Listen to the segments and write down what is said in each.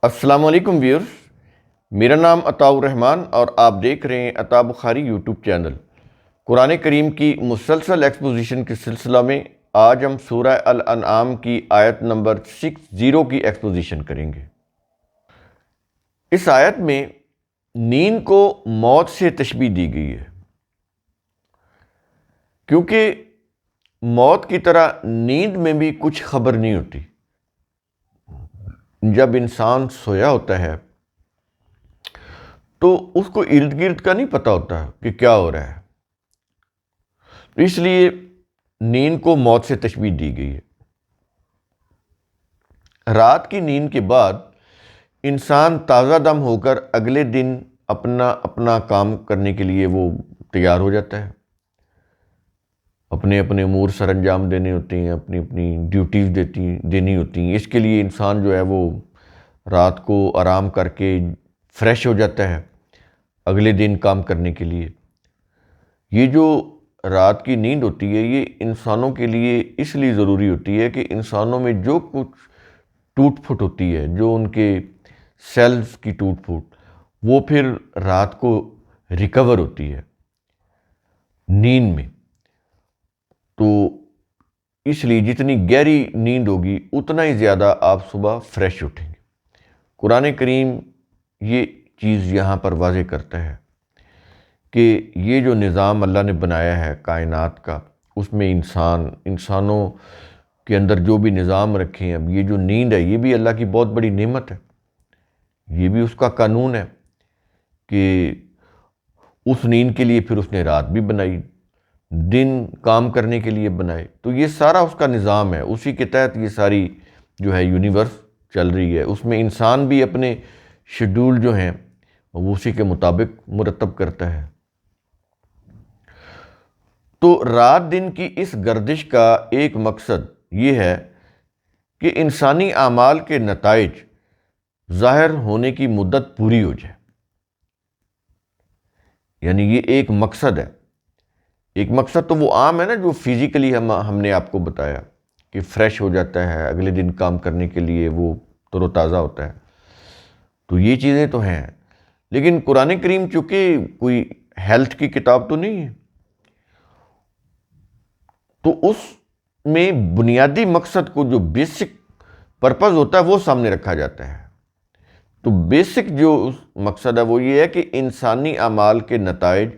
السلام علیکم ویورز، میرا نام عطاء الرحمان اور آپ دیکھ رہے ہیں عطاء بخاری یوٹیوب چینل۔ قرآن کریم کی مسلسل ایکسپوزیشن کے سلسلہ میں آج ہم سورہ الانعام کی آیت نمبر 60 کی ایکسپوزیشن کریں گے۔ اس آیت میں نیند کو موت سے تشبیہ دی گئی ہے، کیونکہ موت کی طرح نیند میں بھی کچھ خبر نہیں ہوتی۔ جب انسان سویا ہوتا ہے تو اس کو ارد گرد کا نہیں پتہ ہوتا کہ کیا ہو رہا ہے، تو اس لیے نیند کو موت سے تشبیہ دی گئی ہے۔ رات کی نیند کے بعد انسان تازہ دم ہو کر اگلے دن اپنا کام کرنے کے لیے وہ تیار ہو جاتا ہے، اپنے امور سر انجام دینے ہوتے ہیں، اپنی ڈیوٹیز دینی ہوتی ہیں۔ اس کے لیے انسان جو ہے وہ رات کو آرام کر کے فریش ہو جاتا ہے اگلے دن کام کرنے کے لیے۔ یہ جو رات کی نیند ہوتی ہے یہ انسانوں کے لیے اس لیے ضروری ہوتی ہے کہ انسانوں میں جو کچھ ٹوٹ پھوٹ ہوتی ہے، جو ان کے سیلز کی ٹوٹ پھوٹ، وہ پھر رات کو ریکور ہوتی ہے نیند میں۔ تو اس لیے جتنی گہری نیند ہوگی اتنا ہی زیادہ آپ صبح فریش اٹھیں گے۔ قرآن کریم یہ چیز یہاں پر واضح کرتا ہے کہ یہ جو نظام اللہ نے بنایا ہے کائنات کا، اس میں انسانوں کے اندر جو بھی نظام رکھے ہیں، اب یہ جو نیند ہے یہ بھی اللہ کی بہت بڑی نعمت ہے، یہ بھی اس کا قانون ہے کہ اس نیند کے لیے پھر اس نے رات بھی بنائی، دن کام کرنے کے لیے بنائے۔ تو یہ سارا اس کا نظام ہے، اسی کے تحت یہ ساری جو ہے یونیورس چل رہی ہے۔ اس میں انسان بھی اپنے شیڈول جو ہیں وہ اسی کے مطابق مرتب کرتا ہے۔ تو رات دن کی اس گردش کا ایک مقصد یہ ہے کہ انسانی اعمال کے نتائج ظاہر ہونے کی مدت پوری ہو جائے، یعنی یہ ایک مقصد ہے۔ ایک مقصد تو وہ عام ہے نا جو فزیکلی ہم نے آپ کو بتایا کہ فریش ہو جاتا ہے، اگلے دن کام کرنے کے لیے وہ تر و تازہ ہوتا ہے، تو یہ چیزیں تو ہیں۔ لیکن قرآن کریم چونکہ کوئی ہیلتھ کی کتاب تو نہیں ہے، تو اس میں بنیادی مقصد کو جو بیسک پرپز ہوتا ہے وہ سامنے رکھا جاتا ہے۔ تو بیسک جو مقصد ہے وہ یہ ہے کہ انسانی اعمال کے نتائج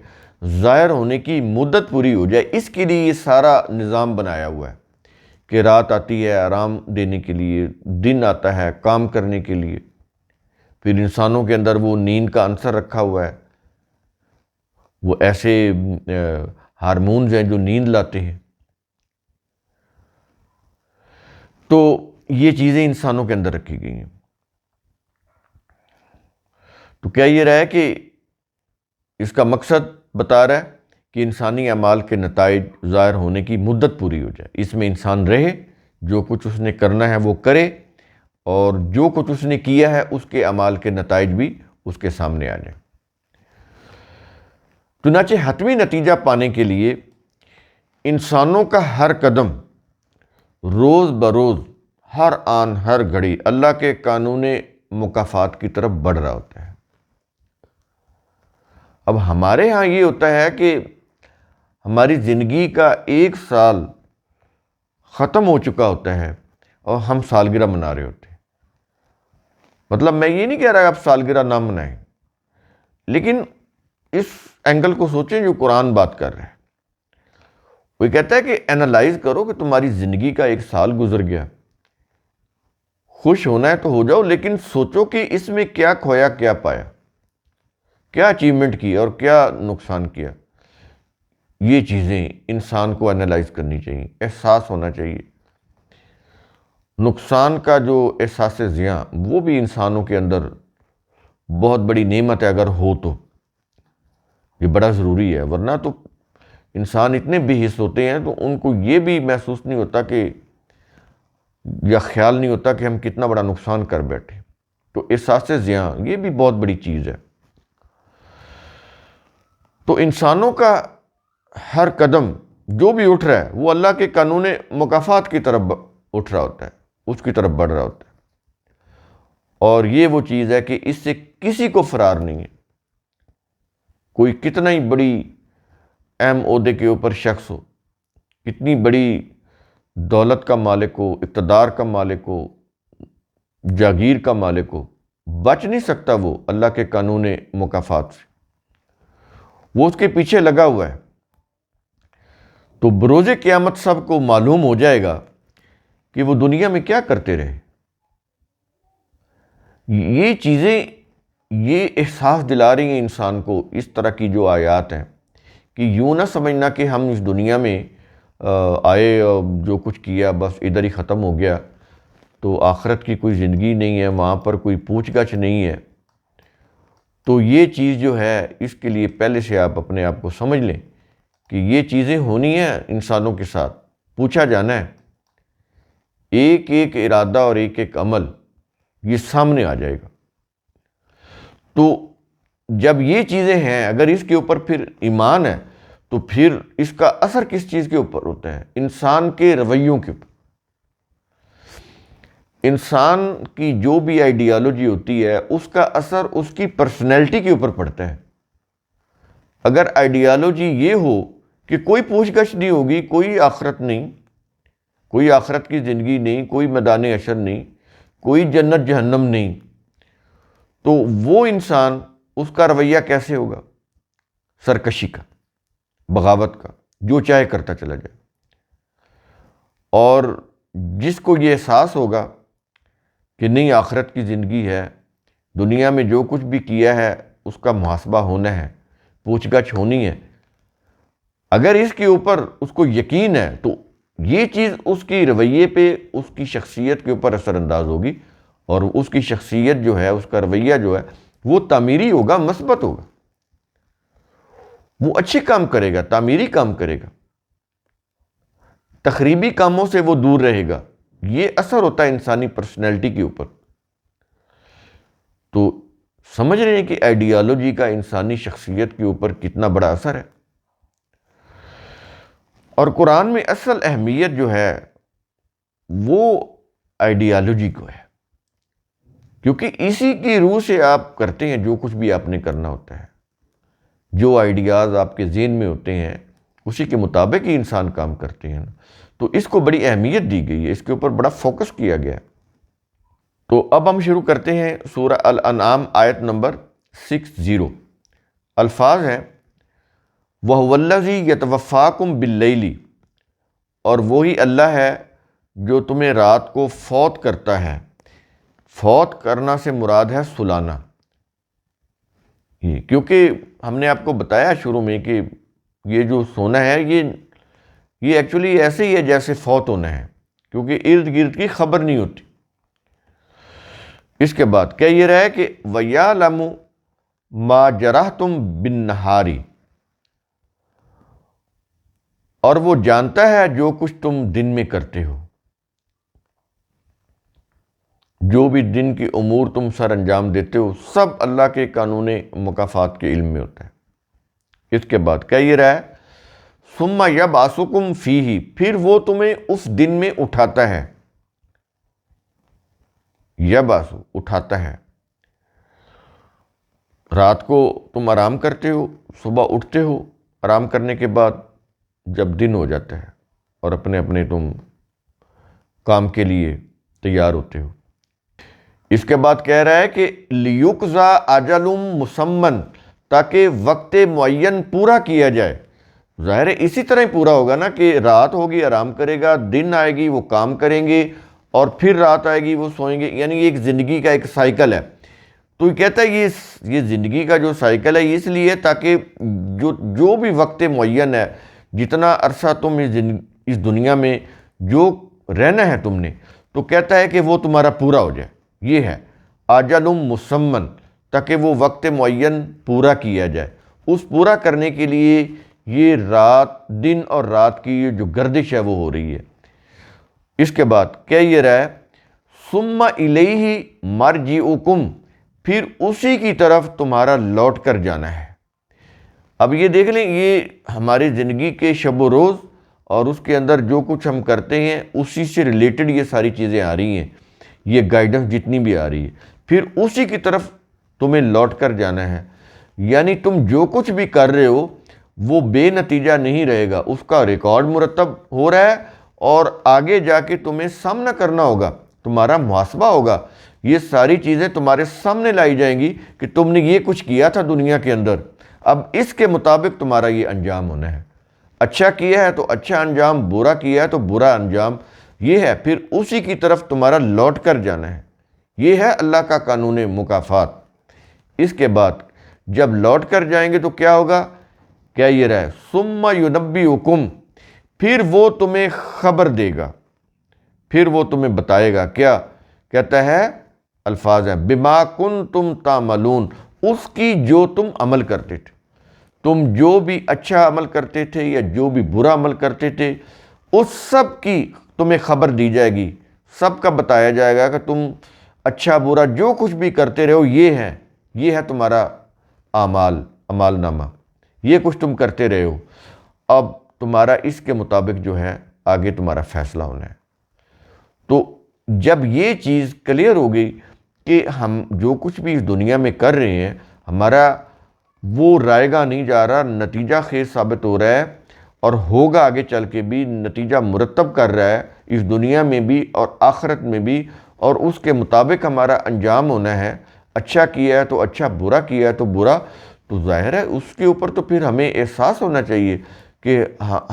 ظاہر ہونے کی مدت پوری ہو جائے۔ اس کے لیے یہ سارا نظام بنایا ہوا ہے کہ رات آتی ہے آرام دینے کے لیے، دن آتا ہے کام کرنے کے لیے، پھر انسانوں کے اندر وہ نیند کا عنصر رکھا ہوا ہے، وہ ایسے ہارمونز ہیں جو نیند لاتے ہیں۔ تو یہ چیزیں انسانوں کے اندر رکھی گئی ہیں۔ تو کیا یہ رہا ہے کہ اس کا مقصد بتا رہا ہے کہ انسانی اعمال کے نتائج ظاہر ہونے کی مدت پوری ہو جائے، اس میں انسان رہے، جو کچھ اس نے کرنا ہے وہ کرے، اور جو کچھ اس نے کیا ہے اس کے اعمال کے نتائج بھی اس کے سامنے آ جائیں۔ چنانچہ حتمی نتیجہ پانے کے لیے انسانوں کا ہر قدم روز بروز، ہر آن ہر گھڑی اللہ کے قانون مکافات کی طرف بڑھ رہا ہوتا ہے۔ اب ہمارے ہاں یہ ہوتا ہے کہ ہماری زندگی کا 1 سال ختم ہو چکا ہوتا ہے اور ہم سالگرہ منا رہے ہوتے ہیں۔ مطلب میں یہ نہیں کہہ رہا کہ آپ سالگرہ نہ منائیں، لیکن اس اینگل کو سوچیں جو قرآن بات کر رہا ہے۔ وہ کہتا ہے کہ اینالائز کرو کہ تمہاری زندگی کا 1 سال گزر گیا، خوش ہونا ہے تو ہو جاؤ، لیکن سوچو کہ اس میں کیا کھویا، کیا پایا، کیا اچیومنٹ کی اور کیا نقصان کیا۔ یہ چیزیں انسان کو اینالائز کرنی چاہیے، احساس ہونا چاہیے۔ نقصان کا جو احساس زیاں وہ بھی انسانوں کے اندر بہت بڑی نعمت ہے، اگر ہو تو یہ بڑا ضروری ہے، ورنہ تو انسان اتنے بے حس ہوتے ہیں تو ان کو یہ بھی محسوس نہیں ہوتا کہ، یا خیال نہیں ہوتا کہ ہم کتنا بڑا نقصان کر بیٹھے۔ تو احساس زیاں یہ بھی بہت بڑی چیز ہے۔ تو انسانوں کا ہر قدم جو بھی اٹھ رہا ہے وہ اللہ کے قانون مکافات کی طرف اٹھ رہا ہوتا ہے، اس کی طرف بڑھ رہا ہوتا ہے۔ اور یہ وہ چیز ہے کہ اس سے کسی کو فرار نہیں ہے. کوئی کتنا ہی بڑی اہم عہدے کے اوپر شخص ہو، کتنی بڑی دولت کا مالک ہو، اقتدار کا مالک ہو، جاگیر کا مالک ہو، بچ نہیں سکتا وہ اللہ کے قانون مکافات سے. وہ اس کے پیچھے لگا ہوا ہے. تو بروز قیامت سب کو معلوم ہو جائے گا کہ وہ دنیا میں کیا کرتے رہے. یہ چیزیں، یہ احساس دلا رہی ہیں انسان کو اس طرح کی جو آیات ہیں کہ یوں نہ سمجھنا کہ ہم اس دنیا میں آئے اور جو کچھ کیا بس ادھر ہی ختم ہو گیا، تو آخرت کی کوئی زندگی نہیں ہے، وہاں پر کوئی پوچھ گچھ نہیں ہے. تو یہ چیز جو ہے اس کے لیے پہلے سے آپ اپنے آپ کو سمجھ لیں کہ یہ چیزیں ہونی ہیں انسانوں کے ساتھ، پوچھا جانا ہے. ایک ایک ارادہ اور ایک ایک عمل یہ سامنے آ جائے گا. تو جب یہ چیزیں ہیں، اگر اس کے اوپر پھر ایمان ہے تو پھر اس کا اثر کس چیز کے اوپر ہوتا ہے؟ انسان کے رویوں کے اوپر. انسان کی جو بھی آئیڈیالوجی ہوتی ہے اس کا اثر اس کی پرسنالٹی کے اوپر پڑتا ہے. اگر آئیڈیالوجی یہ ہو کہ کوئی پوچھ گچھ نہیں ہوگی، کوئی آخرت نہیں، کوئی آخرت کی زندگی نہیں، کوئی میدان حشر نہیں، کوئی جنت جہنم نہیں، تو وہ انسان، اس کا رویہ کیسے ہوگا؟ سرکشی کا، بغاوت کا، جو چاہے کرتا چلا جائے. اور جس کو یہ احساس ہوگا کہ نہیں آخرت کی زندگی ہے، دنیا میں جو کچھ بھی کیا ہے اس کا محاسبہ ہونا ہے، پوچھ گچھ ہونی ہے، اگر اس کے اوپر اس کو یقین ہے تو یہ چیز اس کی رویے پہ، اس کی شخصیت کے اوپر اثر انداز ہوگی، اور اس کی شخصیت جو ہے، اس کا رویہ جو ہے وہ تعمیری ہوگا، مثبت ہوگا. وہ اچھے کام کرے گا، تعمیری کام کرے گا، تخریبی کاموں سے وہ دور رہے گا. یہ اثر ہوتا ہے انسانی پرسنالٹی کے اوپر. تو سمجھ رہے ہیں کہ آئیڈیالوجی کا انسانی شخصیت کے اوپر کتنا بڑا اثر ہے. اور قرآن میں اصل اہمیت جو ہے وہ آئیڈیالوجی کو ہے، کیونکہ اسی کی روح سے آپ کرتے ہیں جو کچھ بھی آپ نے کرنا ہوتا ہے. جو آئیڈیاز آپ کے ذہن میں ہوتے ہیں اسی کے مطابق ہی انسان کام کرتے ہیں. تو اس کو بڑی اہمیت دی گئی ہے، اس کے اوپر بڑا فوکس کیا گیا ہے. تو اب ہم شروع کرتے ہیں سورہ الانعام آیت نمبر 60. الفاظ ہیں وَهُوَ الَّذِي يَتَوَفَّاكُمْ بِاللَّيْلِ، اور وہی اللہ ہے جو تمہیں رات کو فوت کرتا ہے. فوت کرنا سے مراد ہے سلانا. کیونکہ ہم نے آپ کو بتایا شروع میں کہ یہ جو سونا ہے یہ ایکچولی ایسے ہی ہے جیسے فوت ہونا ہے، کیونکہ ارد گرد کی خبر نہیں ہوتی. اس کے بعد کہہ یہ رہا ہے کہ وَيَعْلَمُ مَا جَرَحْتُمْ بِالنَّهَارِ، اور وہ جانتا ہے جو کچھ تم دن میں کرتے ہو. جو بھی دن کی امور تم سر انجام دیتے ہو سب اللہ کے قانون مکافات کے علم میں ہوتا ہے. اس کے بعد کہہ یہ رہا ہے ثُمَّ يَبْعَثُكُمْ فِيهِ، پھر وہ تمہیں اس دن میں اٹھاتا ہے. یبعث، اٹھاتا ہے. رات کو تم آرام کرتے ہو، صبح اٹھتے ہو آرام کرنے کے بعد جب دن ہو جاتا ہے اور اپنے اپنے تم کام کے لیے تیار ہوتے ہو. اس کے بعد کہہ رہا ہے کہ لِيُقْضَى أَجَلٌ مُّسَمًّى، تاکہ وقت معین پورا کیا جائے. ظاہر ہے اسی طرح ہی پورا ہوگا نا کہ رات ہوگی آرام کرے گا، دن آئے گی وہ کام کریں گے، اور پھر رات آئے گی وہ سوئیں گے. یعنی ایک زندگی کا ایک سائیکل ہے. تو یہ کہتا ہے یہ زندگی کا جو سائیکل ہے اس لیے تاکہ جو بھی وقت معین ہے، جتنا عرصہ تم اس دنیا میں جو رہنا ہے تم نے، تو کہتا ہے کہ وہ تمہارا پورا ہو جائے. یہ ہے اجل مسمن، تاکہ وہ وقت معین پورا کیا جائے. اس پورا کرنے کے لیے یہ دن اور رات کی یہ جو گردش ہے وہ ہو رہی ہے. اس کے بعد کہہ یہ رہا ہے ثم الیہ مرجعکم، پھر اسی کی طرف تمہارا لوٹ کر جانا ہے. اب یہ دیکھ لیں، یہ ہماری زندگی کے شب و روز اور اس کے اندر جو کچھ ہم کرتے ہیں اسی سے ریلیٹڈ یہ ساری چیزیں آ رہی ہیں، یہ گائیڈنس جتنی بھی آ رہی ہے. پھر اسی کی طرف تمہیں لوٹ کر جانا ہے۔ یعنی تم جو کچھ بھی کر رہے ہو وہ بے نتیجہ نہیں رہے گا، اس کا ریکارڈ مرتب ہو رہا ہے، اور آگے جا کے تمہیں سامنا کرنا ہوگا، تمہارا محاسبہ ہوگا، یہ ساری چیزیں تمہارے سامنے لائی جائیں گی کہ تم نے یہ کچھ کیا تھا دنیا کے اندر، اب اس کے مطابق تمہارا یہ انجام ہونا ہے۔ اچھا کیا ہے تو اچھا انجام، برا کیا ہے تو برا انجام، یہ ہے، پھر اسی کی طرف تمہارا لوٹ کر جانا ہے۔ یہ ہے اللہ کا قانون مکافات۔ اس کے بعد جب لوٹ کر جائیں گے تو کیا ہوگا؟ کیا یہ رہا ہے ثم ینبئکم، پھر وہ تمہیں خبر دے گا، پھر وہ تمہیں بتائے گا۔ کیا کہتا ہے؟ الفاظ ہیں بما کنتم تعملون، اس کی جو تم عمل کرتے تھے، تم جو بھی اچھا عمل کرتے تھے یا جو بھی برا عمل کرتے تھے، اس سب کی تمہیں خبر دی جائے گی، سب کا بتایا جائے گا کہ تم اچھا برا جو کچھ بھی کرتے رہو، یہ ہے تمہارا اعمال نامہ، یہ کچھ تم کرتے رہے ہو، اب تمہارا اس کے مطابق جو ہے آگے تمہارا فیصلہ ہونا ہے۔ تو جب یہ چیز کلیئر ہو گئی کہ ہم جو کچھ بھی اس دنیا میں کر رہے ہیں ہمارا وہ رائے گاہ نہیں جا رہا، نتیجہ خیز ثابت ہو رہا ہے، اور ہوگا آگے چل کے بھی، نتیجہ مرتب کر رہا ہے اس دنیا میں بھی اور آخرت میں بھی، اور اس کے مطابق ہمارا انجام ہونا ہے۔ اچھا کیا ہے تو اچھا، برا کیا ہے تو برا، تو ظاہر ہے اس کے اوپر تو پھر ہمیں احساس ہونا چاہیے کہ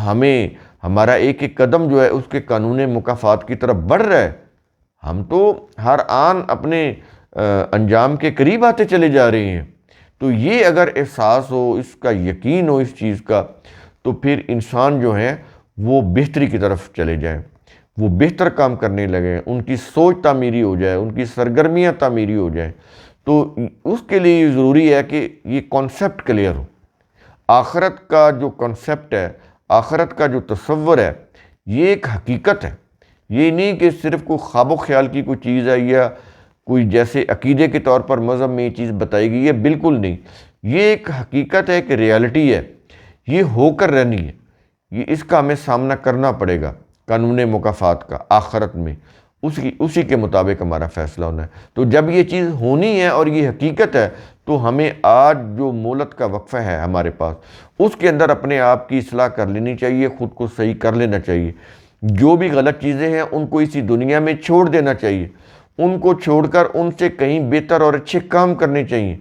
ہمیں ہمارا ایک ایک قدم جو ہے اس کے قانون مکافات کی طرف بڑھ رہا ہے، ہم تو ہر آن اپنے انجام کے قریب آتے چلے جا رہے ہیں۔ تو یہ اگر احساس ہو، اس کا یقین ہو اس چیز کا، تو پھر انسان جو ہے وہ بہتری کی طرف چلے جائیں، وہ بہتر کام کرنے لگیں، ان کی سوچ تعمیری ہو جائے، ان کی سرگرمیاں تعمیری ہو جائیں۔ تو اس کے لیے یہ ضروری ہے کہ یہ کانسیپٹ کلیئر ہو، آخرت کا جو کانسیپٹ ہے، آخرت کا جو تصور ہے، یہ ایک حقیقت ہے، یہ نہیں کہ صرف کوئی خواب و خیال کی کوئی چیز ہے، یا کوئی جیسے عقیدے کے طور پر مذہب میں یہ چیز بتائی گئی ہے، بالکل نہیں، یہ ایک حقیقت ہے، ایک ریالٹی ہے، یہ ہو کر رہنی ہے، یہ اس کا ہمیں سامنا کرنا پڑے گا قانون مکافات کا آخرت میں، اسی کے مطابق ہمارا فیصلہ ہونا ہے۔ تو جب یہ چیز ہونی ہے اور یہ حقیقت ہے، تو ہمیں آج جو مہلت کا وقفہ ہے ہمارے پاس، اس کے اندر اپنے آپ کی اصلاح کر لینی چاہیے، خود کو صحیح کر لینا چاہیے، جو بھی غلط چیزیں ہیں ان کو اسی دنیا میں چھوڑ دینا چاہیے، ان کو چھوڑ کر ان سے کہیں بہتر اور اچھے کام کرنے چاہیے،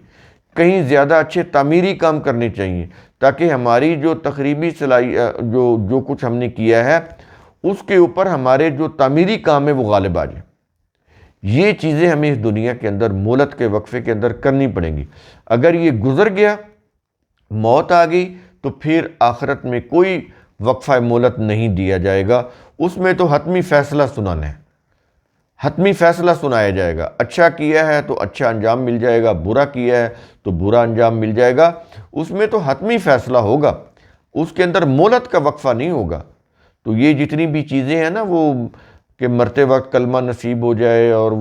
کہیں زیادہ اچھے تعمیری کام کرنے چاہیے، تاکہ ہماری جو تخریبی صلاحیت جو کچھ ہم نے کیا ہے اس کے اوپر ہمارے جو تعمیری کام ہے وہ غالب آ جائے۔ یہ چیزیں ہمیں اس دنیا کے اندر مہلت کے وقفے کے اندر کرنی پڑیں گی۔ اگر یہ گزر گیا، موت آ گئی، تو پھر آخرت میں کوئی وقفہ مہلت نہیں دیا جائے گا، اس میں تو حتمی فیصلہ سنانا ہے، حتمی فیصلہ سنایا جائے گا۔ اچھا کیا ہے تو اچھا انجام مل جائے گا، برا کیا ہے تو برا انجام مل جائے گا، اس میں تو حتمی فیصلہ ہوگا، اس کے اندر مہلت کا وقفہ نہیں ہوگا۔ تو یہ جتنی بھی چیزیں ہیں نا، وہ کہ مرتے وقت کلمہ نصیب ہو جائے، اور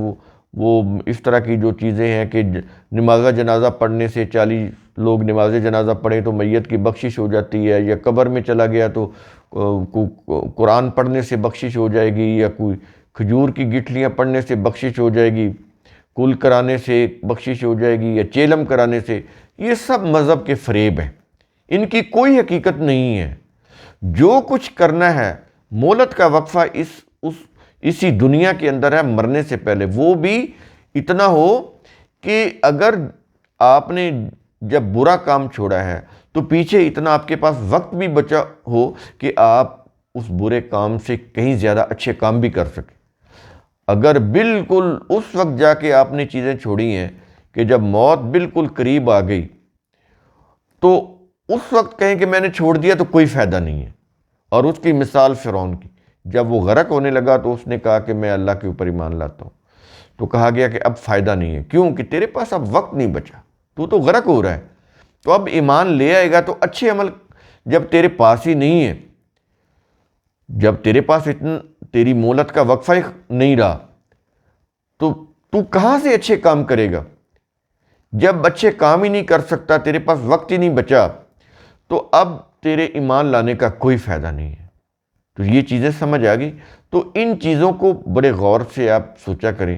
وہ اس طرح کی جو چیزیں ہیں کہ نماز جنازہ پڑھنے سے 40 لوگ نماز جنازہ پڑھیں تو میت کی بخشش ہو جاتی ہے، یا قبر میں چلا گیا تو قرآن پڑھنے سے بخشش ہو جائے گی، یا کوئی کھجور کی گٹھلیاں پڑھنے سے بخشش ہو جائے گی، کل کرانے سے بخشش ہو جائے گی، یا چیلم کرانے سے، یہ سب مذہب کے فریب ہیں، ان کی کوئی حقیقت نہیں ہے۔ جو کچھ کرنا ہے، مہلت کا وقفہ اسی دنیا کے اندر ہے، مرنے سے پہلے، وہ بھی اتنا ہو کہ اگر آپ نے جب برا کام چھوڑا ہے تو پیچھے اتنا آپ کے پاس وقت بھی بچا ہو کہ آپ اس برے کام سے کہیں زیادہ اچھے کام بھی کر سکیں۔ اگر بالکل اس وقت جا کے آپ نے چیزیں چھوڑی ہیں کہ جب موت بالکل قریب آ گئی، تو اس وقت کہیں کہ میں نے چھوڑ دیا تو کوئی فائدہ نہیں ہے۔ اور اس کی مثال فرعون کی، جب وہ غرق ہونے لگا تو اس نے کہا کہ میں اللہ کے اوپر ایمان لاتا ہوں، تو کہا گیا کہ اب فائدہ نہیں ہے، کیوں کہ تیرے پاس اب وقت نہیں بچا، تو غرق ہو رہا ہے، تو اب ایمان لے آئے گا تو اچھے عمل، جب تیرے پاس ہی نہیں ہے، جب تیرے پاس تیری مہلت کا وقفہ ہی نہیں رہا، تو کہاں سے اچھے کام کرے گا؟ جب اچھے کام ہی نہیں کر سکتا، تیرے پاس وقت ہی نہیں بچا، تو اب تیرے ایمان لانے کا کوئی فائدہ نہیں ہے۔ تو یہ چیزیں سمجھ آ گئی۔ تو ان چیزوں کو بڑے غور سے آپ سوچا کریں،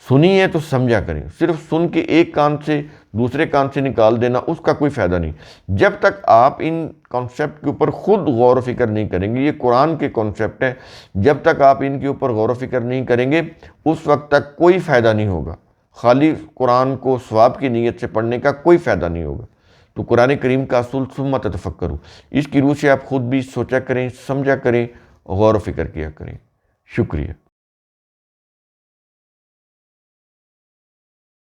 سنی ہے تو سمجھا کریں. صرف سن کے ایک کان سے دوسرے کان سے نکال دینا اس کا کوئی فائدہ نہیں. جب تک آپ ان کانسیپٹ کے اوپر خود غور و فکر نہیں کریں گے، یہ قرآن کے کانسیپٹ ہیں، جب تک آپ ان کے اوپر غور و فکر نہیں کریں گے اس وقت تک کوئی فائدہ نہیں ہوگا. خالی قرآن کو ثواب کی نیت سے پڑھنے کا کوئی فائدہ نہیں ہوگا. تو قرآن کریم کا اصول ثم تتفکروا، اس کی روح سے آپ خود بھی سوچا کریں، سمجھا کریں، غور و فکر کیا کریں. شکریہ.